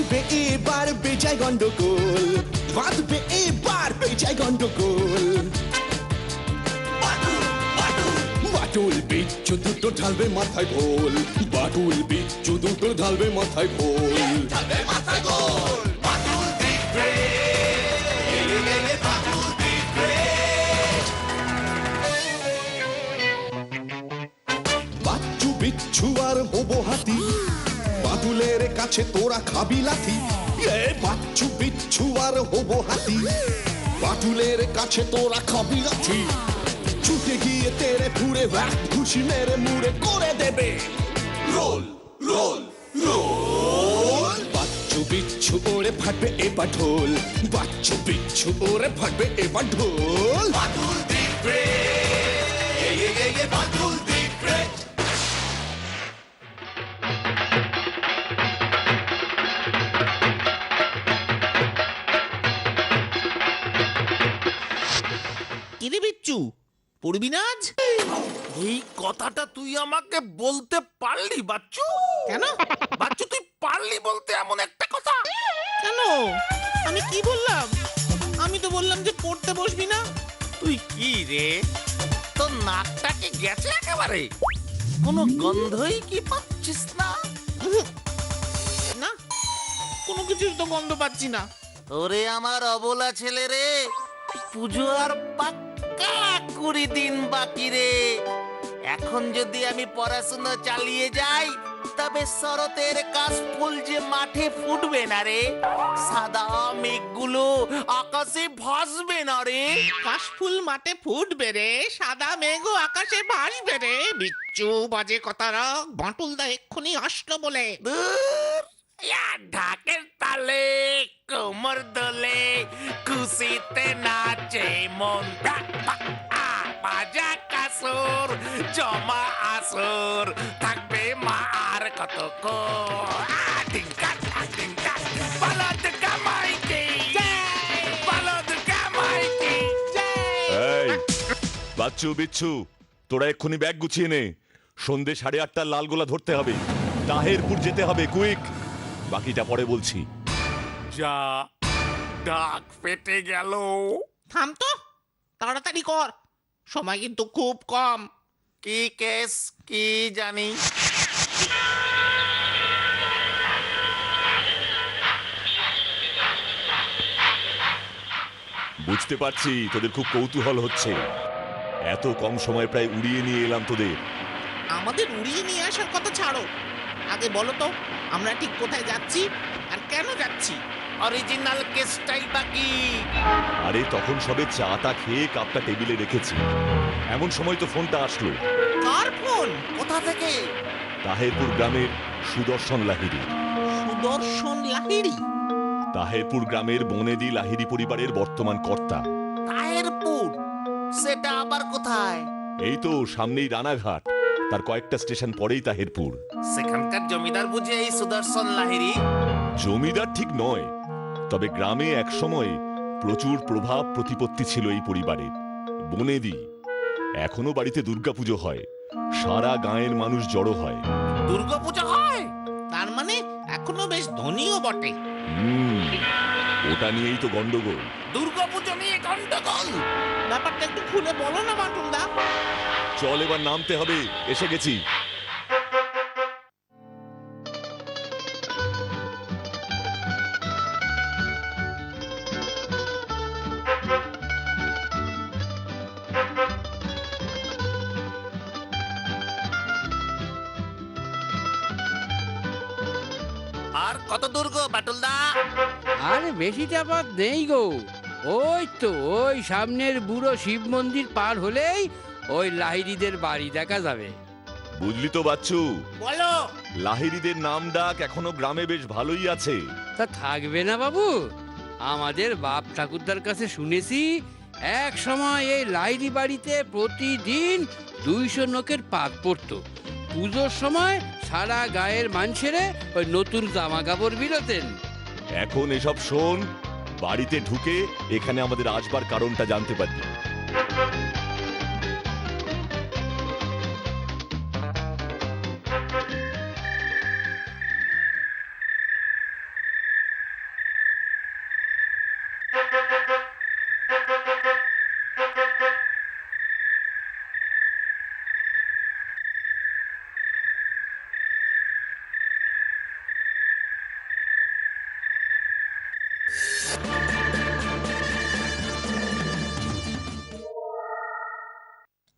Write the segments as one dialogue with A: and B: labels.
A: বাঁধবে এবার বেজায় গন্ডগোল, বাঁধবে এবার বেজায় গন্ডগোল। বাটুল বিচ্ছু দুটো ঢালবে মাথায় ভোল, বাটুল বিচ্ছু দুটো ঢালবে মাথায় ভোল। বাচ্চু বিচ্ছু আর হবো হাতি, বাদুলের কাছে তোরা খাবি লাথি। বাচ্চু বিচ্ছু আর হবো হাতি, বাদুলের কাছে তোরা খাবি লাথি। ছুটে গিয়ে তেরে ফুড়ে ঘুষি মেরে মুড়ে করে দেবে রোল রোল রোল। বাচ্চু বিচ্ছু ওরে ফাটবে এবার ঢোল, বাচ্চু বিচ্ছু ওরে ফাটবে এবার ঢোল। Badul the great, Badul the great.
B: কিরে বিচ্ছু, পড়বি না আজ?
C: এই কথাটা তুই আমাকে বলতে পারলি বাচ্চু?
B: কেন
C: বাচ্চু তুই পারলি বলতে এমন একটা কথা?
B: কেন আমি কি বললাম? আমি তো বললাম যে পড়তে বসবি না।
C: তুই কি রে, তোর নাকটা কি গেছে একেবারে? কোনো গন্ধই কি পাচ্ছিস না?
B: না, কোনো কিছুর তো গন্ধ পাচ্ছি না।
C: ওরে আমার অবলা ছেলে রে, পুজো আর পাক্কা 20 দিন বাকি রে। এখন যদি আমি পড়াশোনা চালিয়ে যাই, তবে শরতের কাশফুল যে মাঠে ফুটবে না রে, সাদা মেঘগুলো আকাশে ভাসবে না রে।
B: কাশফুল মাঠে ফুটবে রে, সাদা মেঘও আকাশে ভাসবে রে। বিচ্ছু বাজে কথা রাখ, বাঁটুলদা এক্ষুনি আসলো বলে।
C: দূর, ইয়া ঢাকের তালে কোমর দোলে, খুশিতে নাচে মন। বাজা কাসর জমা আসর, থাকবে মা আর কত
D: বাচ্চু বিচ্ছু, তোরা এক্ষুনি ব্যাগ গুছিয়ে নে। সন্ধে 8:30 লালগোলা ধরতে হবে, তাহেরপুর যেতে হবে, কুইক। বাকিটা পরে বলছি।
C: যা, ডাক পেটে গেল।
B: থাম তো, তাড়াতাড়ি কর, সময় কিন্তু খুব কম।
C: কি কেস কি জানি?
D: বুঝতে পারছি তোদের খুব কৌতূহল হচ্ছে। এত কম সময় প্রায় উড়িয়ে নিয়ে এলাম তোদের।
B: আমাদের উড়িয়ে নিয়ে আসার কথা ছাড়ো, আগে বলো তো আমরা ঠিক কোথায় যাচ্ছি আর কেন যাচ্ছি?
C: অরিজিনাল কেসটাই বাকি।
D: আরে তখন সবে চা তা খেয়ে কাপটা টেবিলে রেখেছি, এমন সময় তো ফোনটা আসলো।
B: কার ফোন?
C: কোথা থেকে?
D: তাহেরপুর গ্রামের সুদর্শন লাহিড়ী।
B: সুদর্শন লাহিড়ী?
D: তাহেরপুর গ্রামের বনেদি লাহিড়ী পরিবারের বর্তমান কর্তা।
C: তাহেরপুর? সেটা আবার কোথায়?
D: এই তো সামনেই রানাঘাট, তার কয়েকটা স্টেশন পরেই তাহেরপুর।
C: সেখানকার জমিদার বুঝে এই সুদর্শন লাহিড়ী?
D: জমিদার ঠিক নয়, তবে গ্রামে একসময় প্রচুর প্রভাব প্রতিপত্তি ছিল এই পরিবারের। বনেদি। এখনো বাড়িতে দুর্গাপুজো হয়, সারা গাঁয়ের মানুষ জড়ো হয়।
C: দুর্গাপূজা হয়?
B: তার মানে এখনো বেশ ধনীও বটে।
D: ওটা নিয়েই তো গন্ডগোল।
C: দুর্গাপূজা নিয়ে গন্ডগোল?
B: ব্যাপারটা একটু খুলে বলো না বাঁটুলদা।
D: চল এবার নামতে হবে, এসে গেছি।
C: আর কত দূর গো বাটুলদা?
E: আরে বেশি চাপাত নেই গো, ওই তো ওই সামনের বুড়ো শিব মন্দির পার হলেই ওই লাহিড়ীদের বাড়ি দেখা যাবে।
D: বুঝলি তো বাচ্চু,
B: বলো।
D: লাহিড়ীদের নাম ডাক এখনো গ্রামে বেশ ভালোই আছে।
E: তা থাকবে না বাবু? আমাদের বাপ ঠাকুরদার কাছে শুনেছি এক সময় এই লাহিড়ী বাড়িতে প্রতিদিন 200 লোকের পাত পড়তো। পুজোর সময় সারা গায়ের মানুষেরে ওই নতুন জামা কাপড় বিলোতেন।
D: এখন এসব শোন, বাড়িতে ঢুকে এখানে আমাদের আসবার কারণটা জানতে পারবি।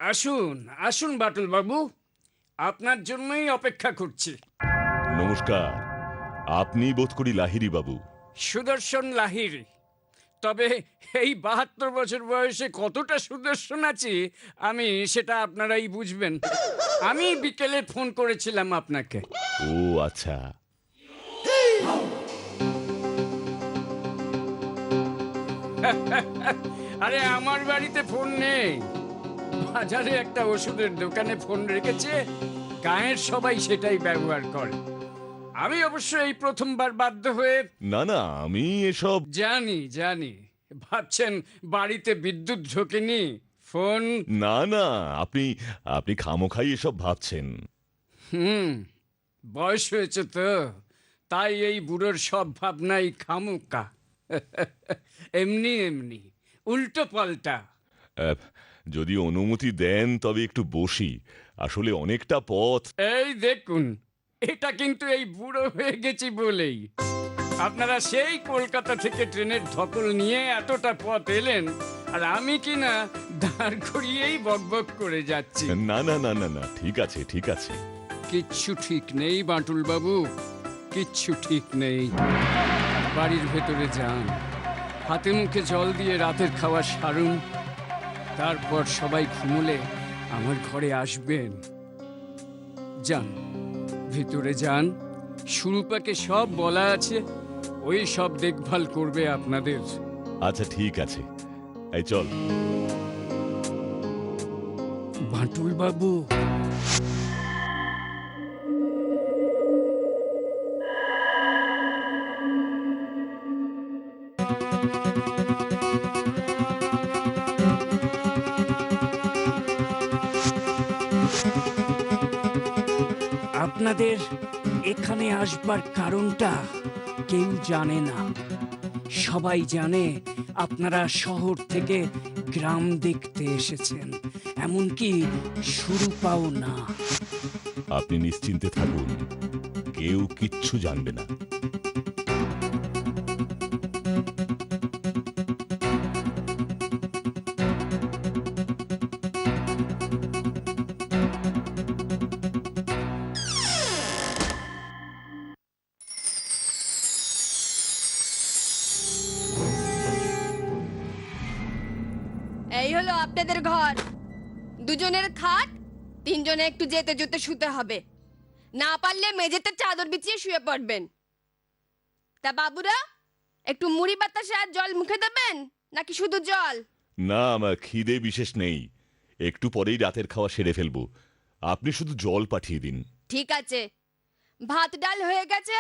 F: আসুন আসুন বাটুল বাবু, আপনার জন্যই অপেক্ষা করছি।
D: নমস্কার, আপনি বোধ করি লাহিড়ী বাবু।
F: সুদর্শন লাহিড়ী। তবে এই 72 বছর বয়সে কতটা সুদর্শন আছি আমি সেটা আপনারাই বুঝবেন। আমি বিকেলে ফোন করেছিলাম আপনাকে।
D: ও আচ্ছা।
F: আরে আমার বাড়িতে ফোন নেই, বাজারে একটা ওষুধের দোকানে ফোন রেখেছে, গায়ের সবাই সেটাই ব্যবহার করে। আমি অবশ্য এই প্রথমবার বাধ্য হয়ে।
D: না না, আমি এসব
F: জানি জানি, ভাবছেন বাড়িতে বিদ্যুৎ ঢোকেনি, ফোন।
D: না না, আপনি আপনি খামোখাই এসব ভাবছেন।
F: বয়স হয়েছে তো, তাই এই বুড়োর সব ভাবনাই খামুকা। এমনি এমনি উল্টো পাল্টা।
D: যদি অনুমতি দেন তবে একটু বসি, আসলে অনেকটা পথ।
F: এই দেখুন, এটা কিন্তু এই বুড়ো হয়ে গেছি বলেই। আপনারা সেই কলকাতা থেকে ট্রেনের ধকল নিয়ে এতটা পথ এলেন, আর আমি কিনা দাঁড় করিয়েই বকবক করে যাচ্ছি।
D: না না না না না, ঠিক আছে ঠিক আছে।
F: কিচ্ছু ঠিক নেই বাঁটুল বাবু, কিচ্ছু ঠিক নেই। বাড়ির ভেতরে যান, হাতে মুখে জল দিয়ে রাতের খাওয়া সারুন, তারপর সবাই ঘুমোলে আমার ঘরে আসবেন। যান, ভেতরে যান, সুরূপাকে সব বলা আছে, ওই সব দেখভাল করবে আপনাদের।
D: আচ্ছা ঠিক আছে, এই চল।
F: বাঁটুল বাবু, আপনাদের এখানে আসবার কারণটা কেউ জানে না। সবাই জানে আপনারা শহর থেকে গ্রাম দেখতে এসেছেন, এমনকি সুরূপাও না।
D: আপনি নিশ্চিন্তে থাকুন, কেউ কিচ্ছু জানবে না।
G: এই হলো আপনাদের ঘর। দুজনের খাট, তিনজনে একটু যেতে যেতে শুতে হবে। না পারলে মেঝেতে চাদর বিছিয়ে শুয়ে পড়বেন। তা বাবুরা, একটু মুড়ি বাতাসা আর জল মুখে দেবেন নাকি শুধু জল?
D: না, আমার খিদে বিশেষ নেই, একটু পরেই রাতের খাওয়া সেরে ফেলবো। আপনি শুধু জল পাঠিয়ে দিন।
G: ঠিক আছে, ভাত ডাল হয়ে গেছে,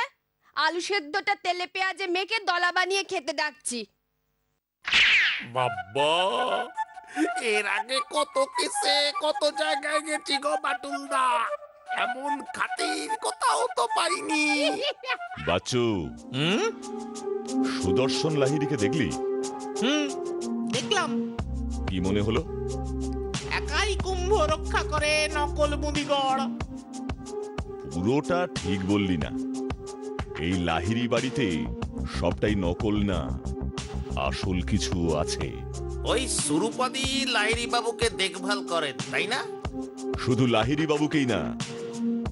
G: আলু সেদ্ধটা তেলে পেঁয়াজে মেখে দলা বানিয়ে খেতে ডাকছি।
C: বাবা, এর আগে কত কেসে কত জায়গায় গেছি গো বাটুলদা, এমন খাতির কোথাও তো পাইনি।
D: বাচ্চু, সুদর্শন লাহিড়ীকে দেখলি?
B: দেখলাম।
D: কি মনে হলো?
B: একাই কুম্ভ রক্ষা করে নকল মুদিগড়।
D: পুরোটা ঠিক বললি না। এই লাহিড়ী বাড়িতে সবটাই নকল না, আসল কিছু আছে।
C: ওই সুরুপদি লাহিড়ী বাবুকে দেখভাল করেন, তাই না?
D: শুধু লাহিড়ী বাবুকেই না,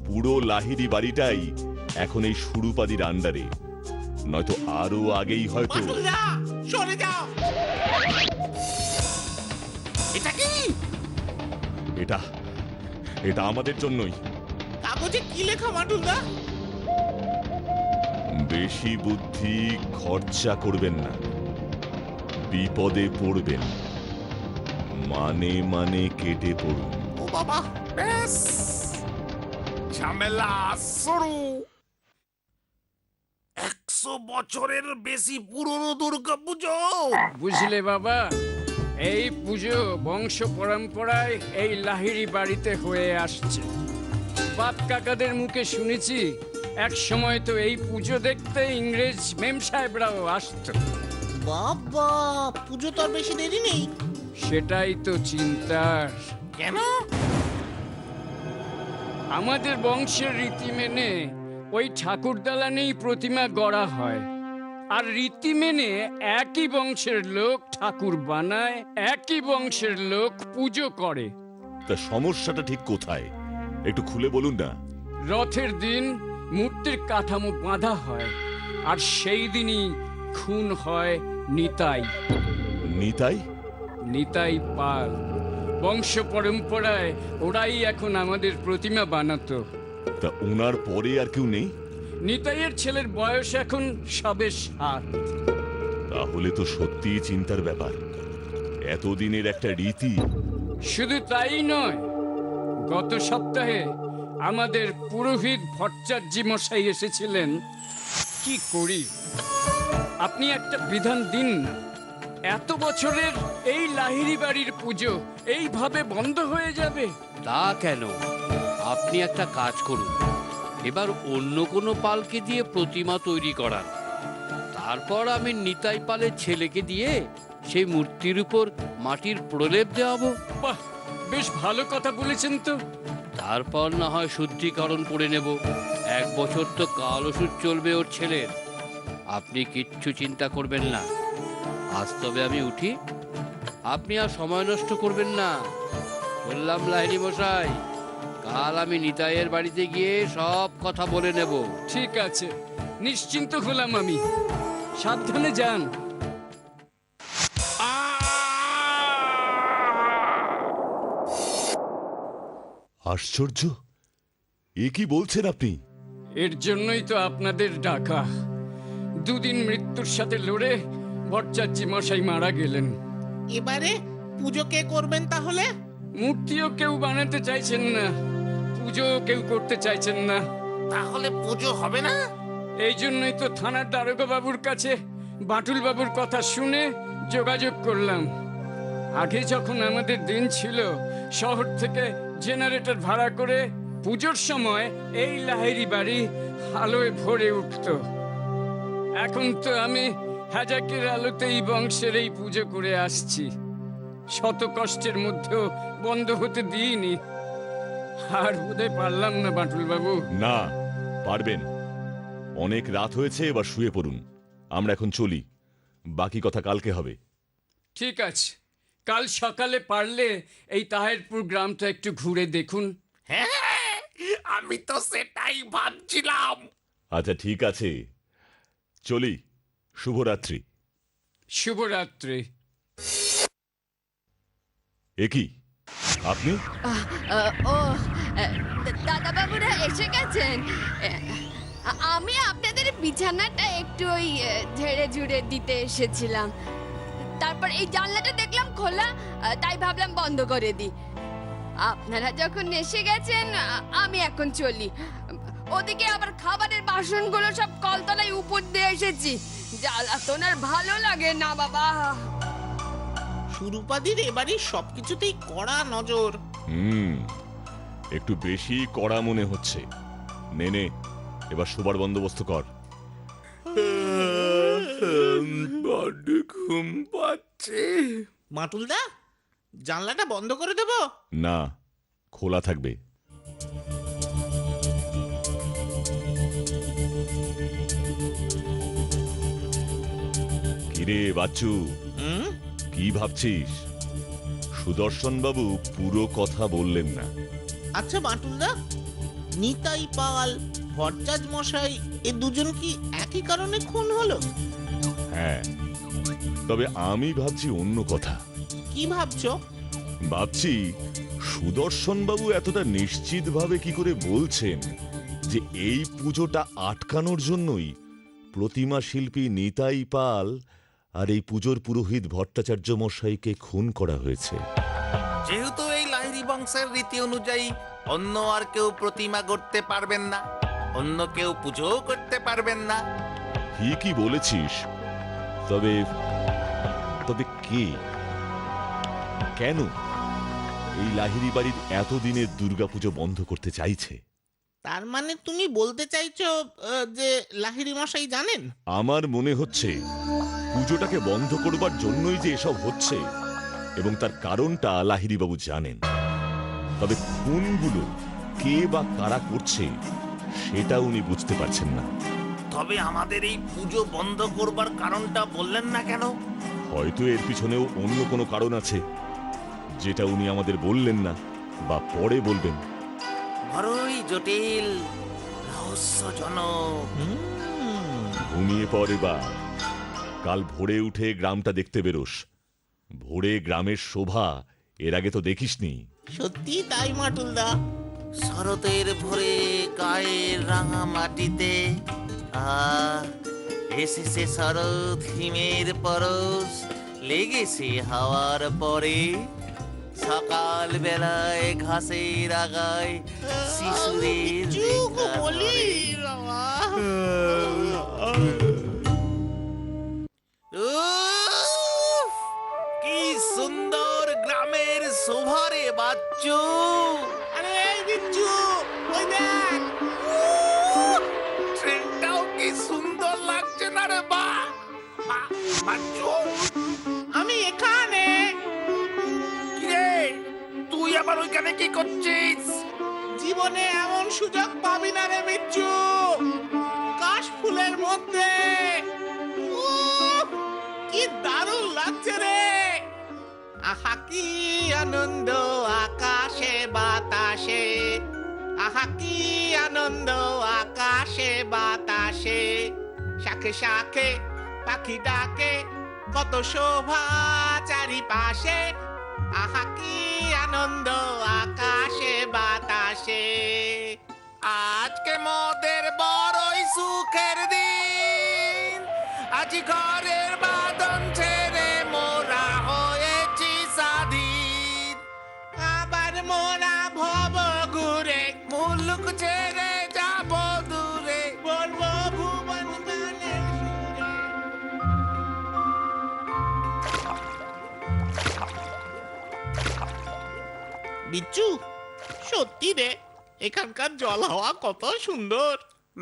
D: পুরো লাহিড়ী বাড়িটাই এখন এই সুরুপাদির আন্ডারে, নয়তো আরো আগেই হয়তো।
B: বাটুলদা, সরে যাও।
C: এটা কি?
D: এটা এটা আমাদের জন্যই।
B: কাগজে কি লেখা বাটুলদা?
D: বেশি বুদ্ধি খরচা করবেন না, বিপদে পড়বেন, মানে মানে কেটে পড়ুন।
B: ও বাবা,
C: বেশ, ঝামেলা শুরু। 100 বছরের বেশি পুরনো দুর্গা পুজো।
F: বুঝলে বাবা, এই পুজো বংশ পরম্পরায় এই লাহিড়ী বাড়িতে হয়ে আসছে। বাপ কাকাদের মুখে শুনেছি, এক সময় তো এই পুজো দেখতে ইংরেজ মেম সাহেবরাও আসতো।
B: বাবা, পুজো তো আর বেশি দেরি নেই।
F: সেটাই তো চিন্তার।
B: কেন?
F: আমাদের বংশের রীতি মেনে ওই ঠাকুর দালানেই প্রতিমা গড়া হয়, আর রীতি মেনে একই বংশের লোক ঠাকুর বানায়, একই বংশের লোক পুজো করে।
D: তা সমস্যাটা ঠিক কোথায় একটু খুলে বলুন না।
F: রথের দিন মূর্তির কাঠামো বাঁধা হয়, আর সেই দিনই খুন হয় নিতাই।
D: নিতাই?
F: নিতাই পাল। বংশ পরম্পরায় ওরাই এখন আমাদের প্রতিমা বানাতো।
D: তা ওনার পরে আর কেউ নেই?
F: নিতাইয়ের ছেলের বয়স এখন সবে 7।
D: তাহলে তো সত্যিই চিন্তার ব্যাপার। এতদিনের একটা রীতি।
F: শুধু তাই নয়, গত সপ্তাহে আমাদের পুরোহিত ভট্টাচার্য মশাই এসেছিলেন। কি করি, আপনি একটা বিধান দিন না। এত বছরের এই লাহিড়ী বাড়ির পুজো এইভাবে বন্ধ হয়ে যাবে?
E: তা কেন? আপনি একটা কাজ করুন, এবার অন্য কোনো পালকে দিয়ে প্রতিমা তৈরি করান। তারপর আমি নিতাই পালের ছেলেকে দিয়ে সেই মূর্তির উপর মাটির প্রলেপ দেওয়াবো।
F: বাহ, বেশ ভালো কথা বলেছেন তো।
E: তারপর না হয় শুদ্ধিকরণ করে নেব। 1 বছর তো কাল ওষুধ চলবে ওর ছেলের। আপনি কিচ্ছু চিন্তা করবেন না। আজ তবে আমি উঠি, আপনি আর সময় নষ্ট করবেন না। বললাম লাহিড়ী মশাই, কাল আমি নিতাইয়ের বাড়িতে গিয়ে সব কথা বলে নেব।
F: ঠিক আছে, নিশ্চিন্ত হলাম আমি। সাবধানে যান।
D: আশ্চর্য, এ কি বলছেন আপনি?
F: এর জন্যই তো আপনাদের ডাকা। 2 দিন মৃত্যুর সাথে লড়ে ভট্টাচার্য মশাই মারা গেলেন।
B: এবারে পুজো কে করবেন তাহলে?
F: মূর্তিও কেউ বানাতে চাইছেন না, পুজো কেউ করতে চাইছেন না।
C: তাহলে পুজো হবে না?
F: এই জন্যই তো থানার দারোগা বাবুর কাছে বাটুল বাবুর কথা শুনে যোগাযোগ করলাম। আগে যখন আমাদের দিন ছিল, শহর থেকে জেনারেটর ভাড়া করে পুজোর সময় এই লাহিড়ী বাড়ি আলোয় ভরে উঠত। এখন তো আমি হাজাকের আলোতেই বংশের এই পুজো করে আসছি। শত কষ্টের মধ্যেও বন্ধ হতে দিইনি। আর বোধহয় পারলাম না বাটুল বাবু।
D: না, পারবেন। অনেক রাত হয়েছে, এবার শুয়ে পড়ুন। আমরা এখন চলি, বাকি কথা কালকে হবে।
F: ঠিক আছে, কাল সকালে পারলে এই তাহেরপুর গ্রামটা একটু ঘুরে দেখুন।
C: হ্যাঁ, আমি তো সেটাই ভাবছিলাম।
D: আচ্ছা ঠিক আছে, চলি। শুভরাত্রি।
F: শুভরাত্রি।
D: এ কি আপনি?
G: ও, দাদা বাবুরা এসে গেছেন। আমি আপনাদের বিছানাটা একটু ওই ঝেড়ে ঝুড়ে দিতে এসেছিলাম। তারপর এই জানলাটা দেখলাম খোলা, তাই ভাবলাম বন্ধ করে দিই। আপনারা যখন এসে গেছেন, আমি এখন চলি। ওদিকে আবার খাবারের বাসনগুলো সব কলতলায় উপর দিয়ে এসেছি। জ্বালাতন আর ভালো লাগে না বাবা।
B: সুরূপাদির এবারই সবকিছুতেই কড়া নজর।
D: একটু বেশি কড়া মনে হচ্ছে। নে নে, এবার শোবার বন্দোবস্ত কর।
C: বড্ড ঘুম পাচ্ছে।
B: মাটুলদা, জানলাটা বন্ধ করে দেব?
D: না, খোলা থাকবে। কিরে বাচ্চু, কি ভাবছিস? সুদর্শন বাবু পুরো কথা বললেন না।
B: আচ্ছা মাটুলদা, নিতাই পাল, ভট্টাচার্য মশাই, এ দুজন কি একই কারণে খুন হলো?
D: হ্যাঁ, তবে আমি ভাবছি অন্য কথা।
B: কি ভাবছো?
D: ভাবছি সুদর্শন বাবু এতটা নিশ্চিতভাবে কি করে বলছেন যে এই পুজোটা আটকানোর জন্যই প্রতিমা শিল্পী নিতাই পাল আর এই পুজোর পুরোহিত ভট্টাচার্য মশাইকে খুন করা হয়েছে।
C: যেহেতু এই লাহিড়ী বংশের রীতি অনুযায়ী অন্য আর কেউ প্রতিমা গড়তে পারবেন না, অন্য কেউ পুজোও করতে পারবেন না।
D: ঠিকই বলেছিস, তবে তবে কে, কেন এই লাহিড়ী বাড়ির এতদিনের দুর্গাপুজো বন্ধ করতে চাইছে?
B: তার মানে তুমি বলতে চাইছো যে লাহিড়ী মশাই জানেন?
D: আমার মনে হচ্ছে পুজোটাকে বন্ধ করবার জন্যই যে এসব হচ্ছে, এবং তার কারণটা লাহিড়ী বাবু জানেন। তবে কোনগুলো, কে বা কারা করছে সেটা উনি বুঝতে পারছেন না।
C: তবে আমাদের এই পুজো বন্ধ করবার কারণটা বললেন না কেন?
D: হয়তো এর পিছনেও অন্য কোনো কারণ আছে, যেটা উনি আমাদের বললেন না। বা পরে বলবেন?
C: বড়ই জটিল, রহস্যজনক।
D: ঘুমিয়ে পড় এবার। কাল ভোরে উঠে গ্রামটা দেখতে বেরোস। ভোরে গ্রামের শোভা এর আগে তো দেখিসনি।
B: সত্যি তাই মাটুলদা।
C: শরতের ভোরে গায়ের রাঙা মাটিতে এসেছে শরৎ হিমের পরশ, লেগেছে হাওয়ার পরে। সকাল বেলায় ঘাসের আগায় শিশুদের লেখা
B: বলি
C: ধরে।
B: বাবা।
C: উফ, কি সুন্দর গ্রামের শোভারে বাচ্চু।
B: আরে এই বিচ্ছু, ওই দেখ।
C: ট্রেনটাও কি সুন্দর লাগছে না রে বা বাচ্চু।
B: আমি এখানে।
C: কিরে, তুই আবার ওইখানে কি করছিস?
B: জীবনে এমন সুযোগ পাবি না রে বিচ্ছু। কাশ ফুলের মধ্যে উফ, কি দারুণ লাগছে রে। আহা কি আনন্দ আকাশে বাতাসে, আহা কি আনন্দ আকাশে বাতাসে। শাখে শাখে পাখি ডাকে, কত শোভা চারিপাশে। আহা কি আনন্দ আকাশে বাতাসে।
C: আজকে মোদের বড়ই সুখের দিন, আজ ঘরের বাঁধন ছেড়ে মোরা হয়েছি স্বাধীন।
B: আবার মোরা ভব ঘুরে
C: মুলুক ছেড়ে যাব দূরে।
B: বলবো ভুবন গানের সুরে। বিচ্ছু, সত্যি রে, এখানকার জল হাওয়া কত সুন্দর।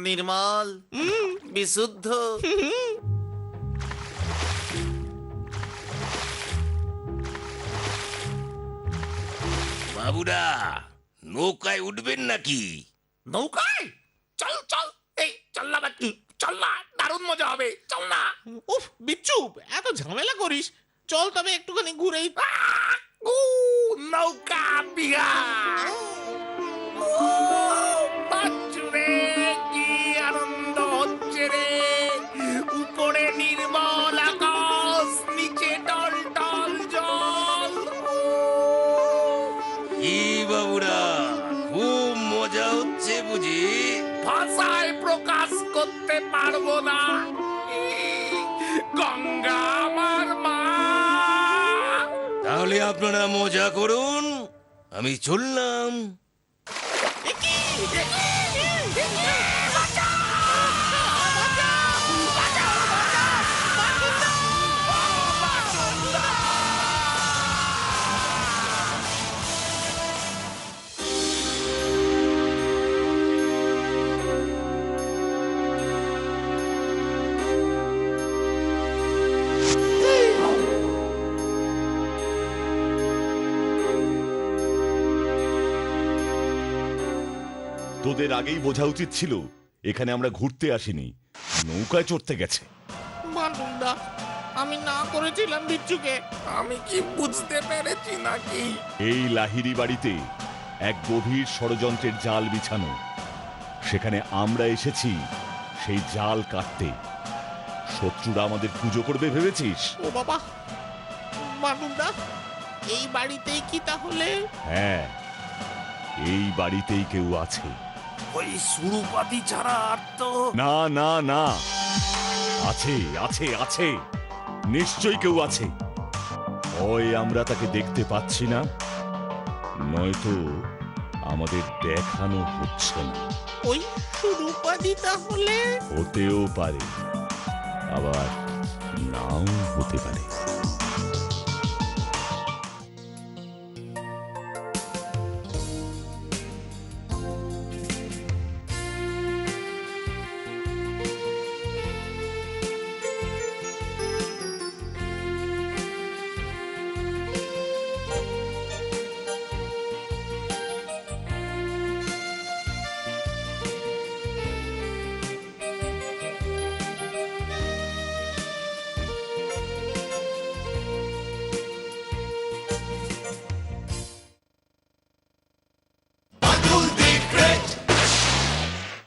C: নির্মল, বিশুদ্ধ।
H: বাবুরা, নৌকায় উঠবেন নাকি?
C: নৌকায়? চল চল, এই চল না বাচ্চু, চল না, দারুণ মজা হবে, চল না।
B: উফ বিচ্ছু, এত ঝামেলা করিস, চল তবে একটুখানি ঘুরেই।
C: উ, নৌকা বিহার। ও, বাচ্চু রে, কি আনন্দ হচ্ছে রে। উপরে নির্মল আকাশ, নিচে টল টল জল।
H: কি বাবুরা, খুব মজা হচ্ছে বুঝি?
C: ভাষায় প্রকাশ করতে পারবো না। গঙ্গা আমার মা।
H: তাহলে আপনারা মজা করুন, আমি চললাম।
D: তোদের আগেই বোঝা উচিত ছিল এখানে আমরা ঘুরতে আসিনি, নৌকায় চড়তে গেছে।
B: মাটুলদা, আমি না করেছিলাম বিচ্ছুকে।
C: আমি কি বুঝতে পেরেছি নাকি?
D: এই লাহিড়ি বাড়িতে এক গভীর ষড়যন্ত্রের জাল বিছানো। সেখানে আমরা এসেছি সেই জাল কাটতে। শত্রুরা আমাদের পুজো করবে ভেবেছিস?
B: ও বাবা, মাটুলদা, এই বাড়িতেই কি তাহলে?
D: হ্যাঁ, এই বাড়িতেই কেউ আছে।
C: ওই সুরুপাতি ছাড়া আর তো।
D: না না না, আছে আছে আছে, নিশ্চয়ই কেউ আছে। হয় আমরা তাকে দেখতে পাচ্ছি না, নয়তো আমাদের দেখানো হচ্ছে না।
B: ওই সুরূপাদি তাহলে?
D: হতেও পারে, আবার নাও হতে পারে।